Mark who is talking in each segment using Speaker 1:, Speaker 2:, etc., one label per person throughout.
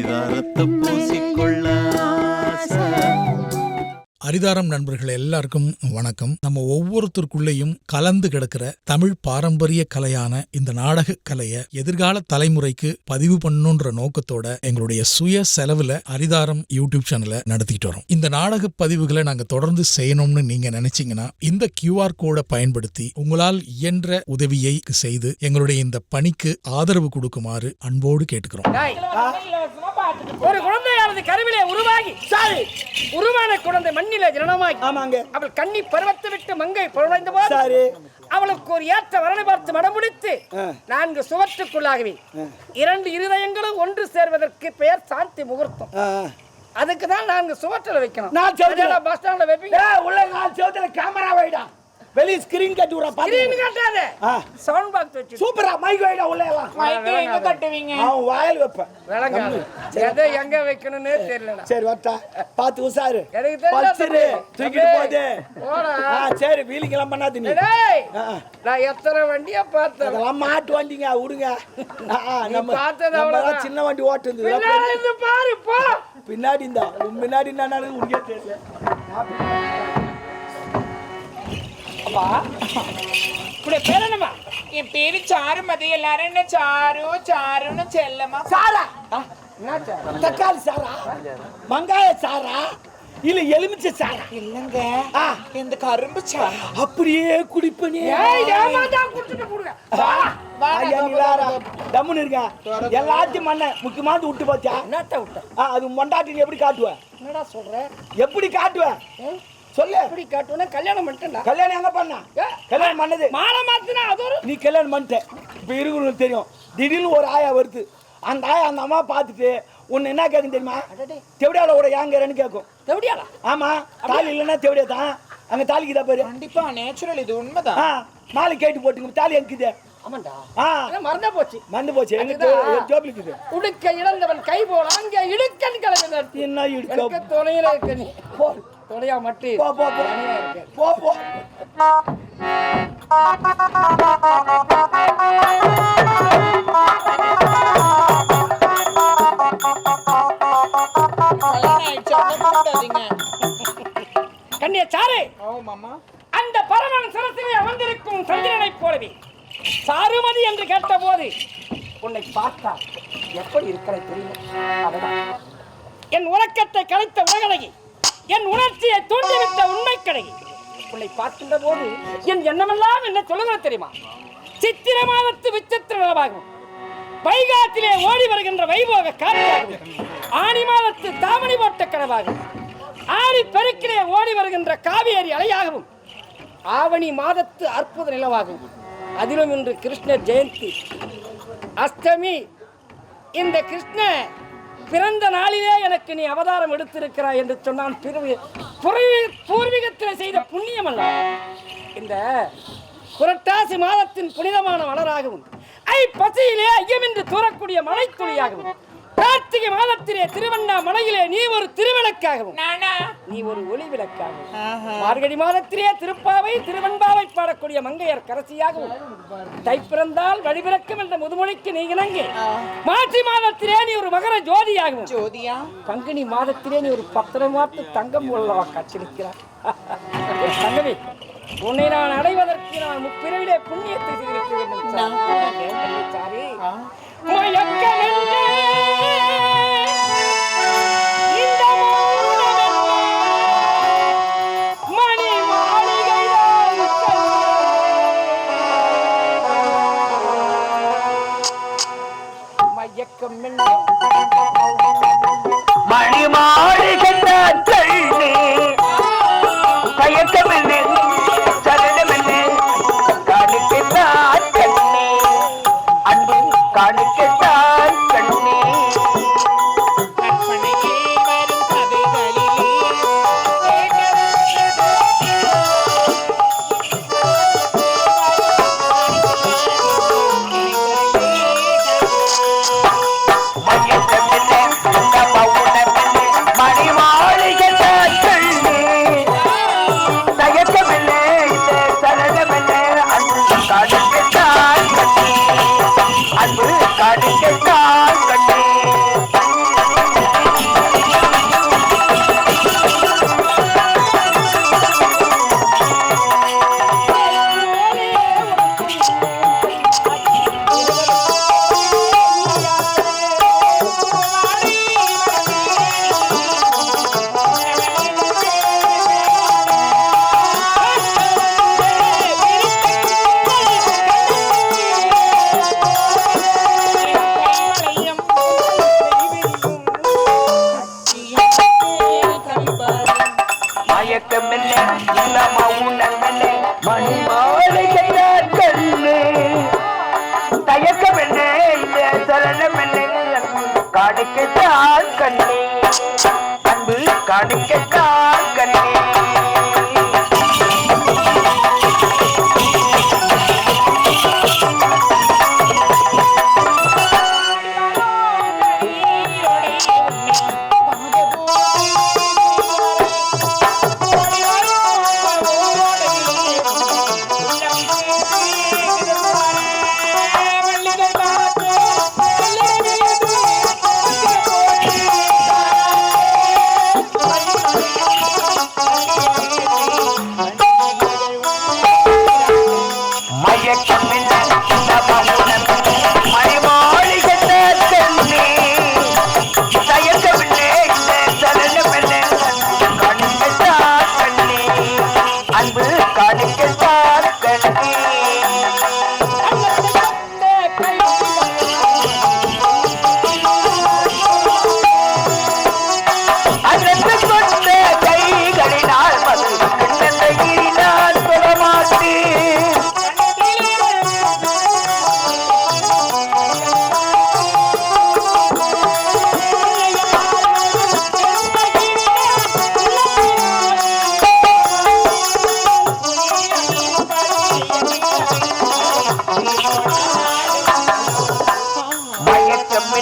Speaker 1: அரிதாரத்தை பூசிக்கொள்ள
Speaker 2: அரிதாரம் நண்பர்கள் எல்லாருக்கும் வணக்கம். நம்ம ஒவ்வொருத்தருக்குள்ளேயும் கலந்து கிடக்கிற தமிழ் பாரம்பரிய கலையான இந்த நாடக கலையை எதிர்கால தலைமுறைக்கு பதிவு பண்ணணுன்ற நோக்கத்தோட எங்களுடைய சுய செலவுல அரிதாரம் யூடியூப் சேனலை நடத்திட்டு வரோம். இந்த நாடக பதிவுகளை நாங்க தொடர்ந்து செய்யணும்னு நீங்க நினைச்சீங்கன்னா இந்த QR கோடை பயன்படுத்தி உங்களால் இயன்ற உதவியை செய்து எங்களுடைய இந்த பணிக்கு ஆதரவு கொடுக்குமாறு அன்போடு கேட்டுக்கிறோம்.
Speaker 3: ஒரு குழந்தையானது கருவிலே உருவாகி உருவான குழந்தை மண்ணிலே ஜனனமாகி அவள் கன்னி பருவத்தை விட்டு மங்கை பொருளைந்த போது அவளுக்கு ஒரு ஏற்ற வரனை பார்த்து மனம் முடித்து 4 சுவற்றுக்குள்ளாகவே 2 இருதயங்களும் ஒன்று சேர்வதற்கு பெயர் சாந்தி முகூர்த்தம். அதுக்கு தான் 4 சுவற்றில் வைக்கணும். பஸ் ஸ்டாண்ட்ல வைப்பீங்க, உள்ள 4 சுவத்துல கேமரா வைடா, வெளிய ஸ்கிரீன் கட்டி விடுற பாரு. ஸ்கிரீன் கட்டாத, சவுண்ட் பாக்ஸ் வச்சு சூப்பரா மைக் வைடா, உள்ள எல்லாம் மைக் எங்க கட்டுவீங்க? அவன் வாயில் வைப்ப விளங்காது, எதை எங்க வைக்கணும்னே தெரியலடா. சரி வட்டா பாத்து உசாரு, எனக்கு தெரியல, தூக்கிட்டு போதே போடா. சரி வீலிங் எல்லாம் பண்ணாத நீ. டேய் நான் எத்தனை வண்டியா பார்த்தேன், அதெல்லாம் மாட்டு வண்டிங்க விடுங்க. நம்ம பார்த்ததோட சின்ன வண்டி ஓட்டுது, பின்னாடி இருந்து பாரு போ. பின்னாடி இந்த முன்னாடி என்ன நடக்குது உனக்கே தெரியல. அப்பா இப்படி பேர் என்னம்மா?
Speaker 4: என் பேரு சாருமதி. எல்லாரும் என்ன சாரு சாருன்னு செல்லமா?
Speaker 3: சாரா தக்காளி சாரா, வெங்காய சாரா, இல்ல எலுமிச்சை சாரா?
Speaker 4: இல்லங்க இந்த கரும்பு சாரா.
Speaker 3: அப்படியே குடிப்பனே. தம்முன்னு இருக்க எல்லாத்தையும் மண்ண முக்கியமானது விட்டு பாத்தியா? என்னத்த விட்ட? அது மண்டாட்டி எப்படி காட்டுவ? என்னடா சொல்ற? எப்படி காட்டுவ சொல்லு. எப்படி காட்டுவனா? கல்யாணம் பண்ணிட்டேன்டா. கல்யாணம் எங்க பண்ணா? கல்யாணம் பண்ணது மாலை மாத்தினா அது ஒரு நீ கல்யாணம் பண்ணிட்ட. இப்ப இருக்குன்னு தெரியும். திடீர்னு ஒரு ஆயா வருது, அந்த ஆயா அந்த அம்மா பார்த்துட்டு உன்னை என்ன கேட்கும் தெரியுமா? தெவடியால கூட ஏங்கறன்னு கேட்கும். தெவடியாலா? ஆமா, தாலி இல்லைன்னா தெவடியா தான். அங்க தாலிக்கு தான் பாரு.
Speaker 4: கண்டிப்பா நேச்சுரல், இது உண்மைதான்.
Speaker 3: மாலை கேட்டு போட்டுங்க, தாலி எங்குது? ஆமாண்டா. மறந்து போச்சு, மறந்து போச்சு. எங்க ஜோபிலிக்குது. உடுக்க இழந்தவன் கை போல அங்க இடுக்கன் கிளம்பி நடத்தி என்ன இடுக்க துணையில இருக்க நீ போ. தொலையா மட்டும் போ போ போ போ. கண்ணிய சாரு, அந்த பரமன் சரசிலே அமர்ந்திருக்கும் சந்திரனை போலவே சாருமதி என்று கேட்ட போது உன்னை பார்த்தா எப்படி இருக்கிற தெரியும். அதனால் என் உறக்கத்தை கலைத்த உலகழகி, என் உணர்ச்சியை தூண்டிவிட்ட உண்மை கடகி, உன்னை பார்க்கின்ற போது என் எண்ணமெல்லாம் என்ன சொல்லுகிற தெரியுமா? சித்திர மாதத்து விசித்திர நிலவாகும், வைகாத்திலே ஓடி வருகின்ற வைபோக காற்றாகும், ஆனி மாதத்து தாமணி போட்ட கனவாகும், ஆடி பெருக்கிலே ஓடி வருகின்ற காவேரி அலையாகவும், ஆவணி மாதத்து அற்புத நிலவாகும். அதிலும் இன்று கிருஷ்ணர் ஜெயந்தி அஷ்டமி. இந்த கிருஷ்ண பிறந்த நாளிலே எனக்கு நீ அவதாரம் எடுத்திருக்கிறாய் என்று சொன்னான். பூர்வீகத்தில் செய்த புண்ணியம் அல்ல. இந்த புரட்டாசி மாதத்தின் புனிதமான மலராகவும், பசியிலே ஐயமின்றி தூரக்கூடிய மழை துளியாகவும், கார்த்திகை மாதத்திலே திருவண்ணாமலையிலே நீ ஒரு திருவிளக்காகவும், நீ ஒரு ஒளி விளக்காகவும், மார்கழி மாதத்திலே திருப்பாவை திருவெண்பாவை பாடக்கூடிய மங்கையர் கரசியாகவும், தை பிறந்தால் வழிபிறக்கும் என்ற முதுமொழிக்கு நீ இணங்கி, மாசி மாதத்திலே நீ ஒரு மகர ஜோதியாகவும், ஜோதியா பங்குனி மாதத்திலே நீ ஒரு 10 மாத்து தங்கம் உள்ளவா காட்சியளிக்கிறார். தங்கமே, உன்னை நான் அடைவதற்கு நான் முப்பிறவிலே புண்ணியத்தை செய்திருக்க வேண்டும். மணி மாளிகை மயக்கம் மணி மாளிகை பயக்கமென்ன சரணமென்ன காணிக்கத்தான் கண்ணே, அன்பு காணிக்கத்தான் கண்ணே. மணி மாளிகை கண்ணே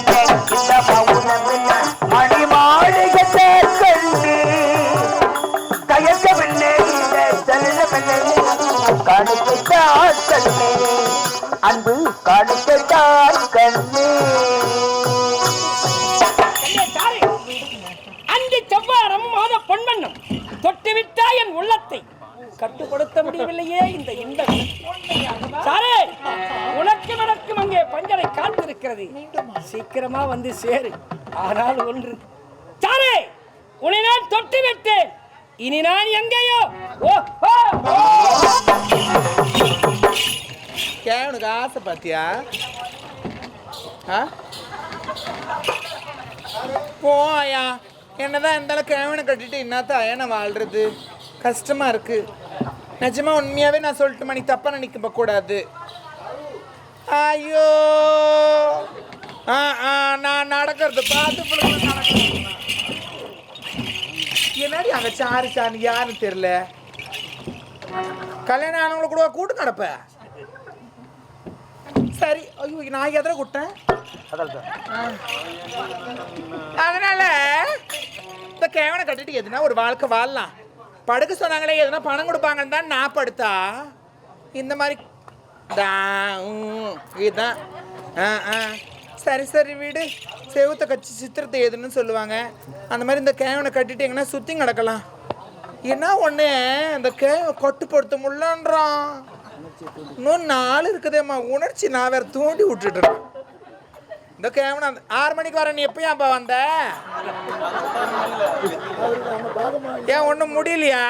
Speaker 5: பின்னே இந்த மௌனம் என்ன மணி மாளிகை கண்ணி தயக்க பின்னே இந்த செல்ல பின்னே கடுத்தார் கண்ணே அன்பு கடுத்தார் கண்ணே.
Speaker 3: அந்தி செவ்வாரம் மாத பொன்மன்னம் தொட்டுவிட்டா என் உள்ளத்தை கட்டுப்படுத்த முடியவில்லையே இந்த இன்பம். சாரே, உனக்கு நடக்கும் அங்கே பஞ்சரை காத்திருக்கிறது, சீக்கிரமா வந்து சேரு. ஆனால் ஒன்று சாரே, உன்னை நான் தொட்டு விட்டேன், இனி நான் எங்கேயோ.
Speaker 4: உனக்கு ஆசை பாத்தியா? போயா, என்னதான் இருந்தாலும் கேவனை கட்டிட்டு என்னத்தான் நான் வாழ்றது கஷ்டமா இருக்கு. நிஜமா உண்மையாவே நான் சொல்லிட்டு நீ தப்பா நினைக்க கூடாது. ஐயோ, நான் நடக்கிறது பார்த்து என்னடி அங்க சாரு சாணி யாருன்னு தெரியல. கல்யாணம் ஆனவங்களை கூட கூட்டு நடப்ப. சரி, ஐயோ நான் எதிர கூட்டேன். அதனால இந்த கேவனை கட்டிட்டு எதுனா ஒரு வாழ்க்கை வாழலாம். படுக்க சொன்னாங்களே, எதுனா பணம் கொடுப்பாங்கன்னு தான் நான் படுத்தா இந்த மாதிரி இதுதான். சரி சரி வீடு செவுத்த கட்சி சித்திரத்தை எதுன்னு சொல்லுவாங்க. அந்த மாதிரி இந்த கேவனை கட்டிட்டு எங்கன்னா சுற்றி கிடக்கலாம். என்ன ஒன்று இந்த கேவை கட்டுப்படுத்த முடியலன்றான். இன்னும் 4 இருக்குதேம்மா, உணர்ச்சி நான் வேற தூண்டி விட்டுட்டுறேன். இந்த கேவனை 6 மணிக்கு வர, நீ எப்பயாப்பா வந்த? ஏன் ஒன்றும் முடியலையா?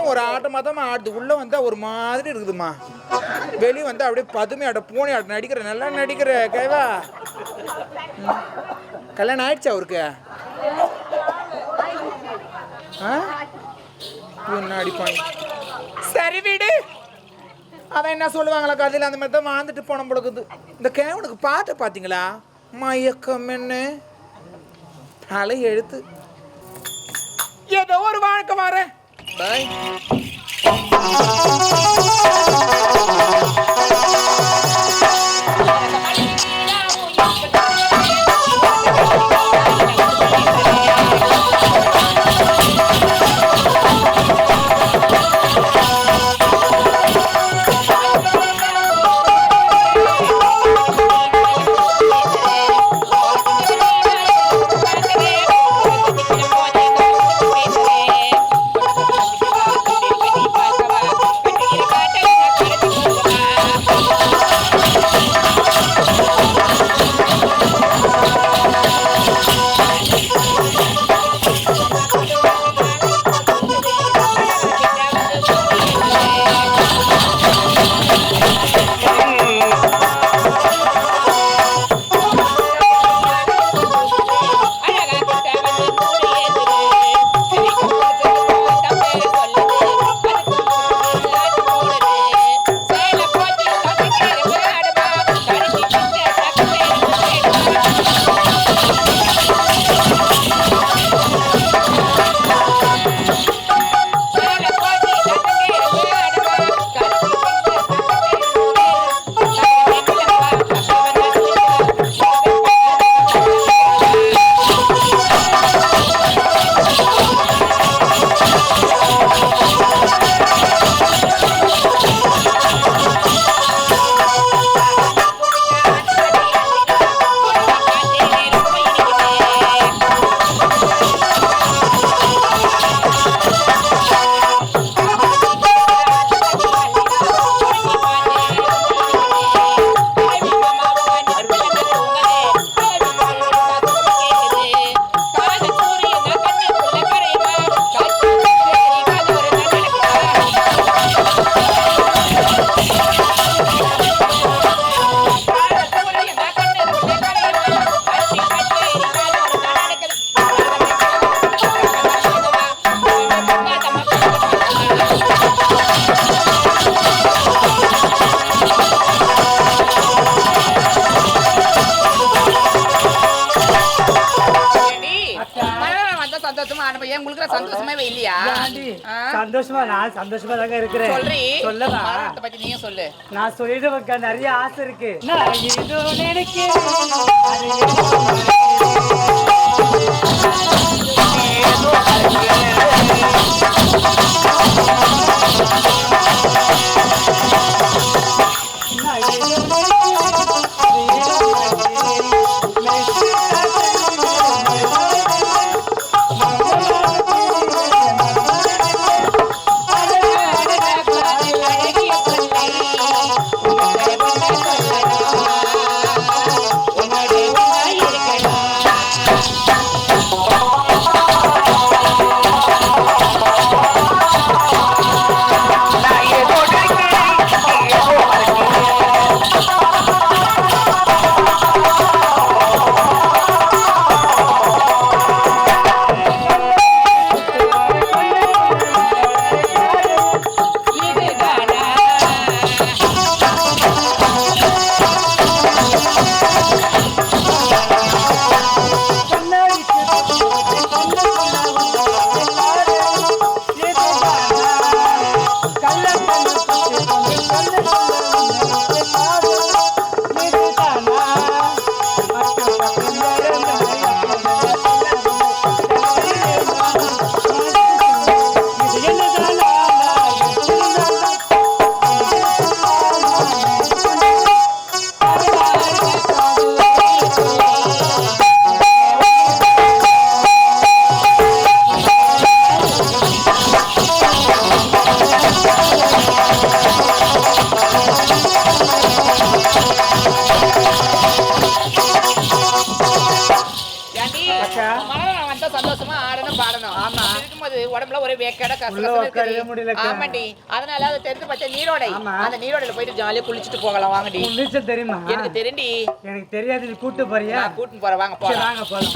Speaker 4: ஒரு ஆட்டமாக தான் ஆடுது. உள்ளே வந்தால் ஒரு மாதிரி இருக்குதுமா, வெளியே வந்து அப்படியே பதுமையாட பூனையாட நடிக்கிற, நல்லா நடிக்கிற கேவா. கல்யாணம் ஆயிடுச்சு அவருக்கு? என்ன அடிப்பாங்க. சரி வீடு, அவன் என்ன சொல்லுவாங்களா கதையில், அந்த மாதிரி தான் வாழ்ந்துட்டு போன பொழுது. இந்த கேவனுக்கு பாட்டு பார்த்தீங்களா? மயக்கம் என்ன தலை எழுத்து. ஏதோ ஒரு வாழ்க்கை மாறேன். பாய்.
Speaker 6: ஏன் உங்களுக்கு சந்தோஷமாவே இல்லையா?
Speaker 7: சந்தோஷமா நான் சந்தோஷமா தாங்க இருக்கிறேன்.
Speaker 6: சொல்றீ
Speaker 7: சொல்லவா?
Speaker 6: மரணத்தை பத்தி நீங்க சொல்லு.
Speaker 7: நான் சொல்லிட்டு வைக்க நிறைய ஆசை இருக்கு. நான் ஏதோ நினைக்கிறேன்.
Speaker 6: சந்தோஷமா ஆடணும் பாடணும். ஆமா இருக்கும்போது உடம்புல ஒரே வேக்கட கஷ்டம். ஆமாண்டி, அதனால அதை தெரிந்து பச்சை நீரோடை, அந்த நீரோடையில போயிட்டு ஜாலியா குளிச்சுட்டு போகலாம். வாங்கடி.
Speaker 7: நீச்சல் தெரியுமா?
Speaker 6: எனக்கு தெரியும்டி.
Speaker 7: எனக்கு தெரியாது. நீ கூட்டு போறியா?
Speaker 6: கூட்டு போற. வாங்க போலாம்.
Speaker 7: வாங்க போலாம்.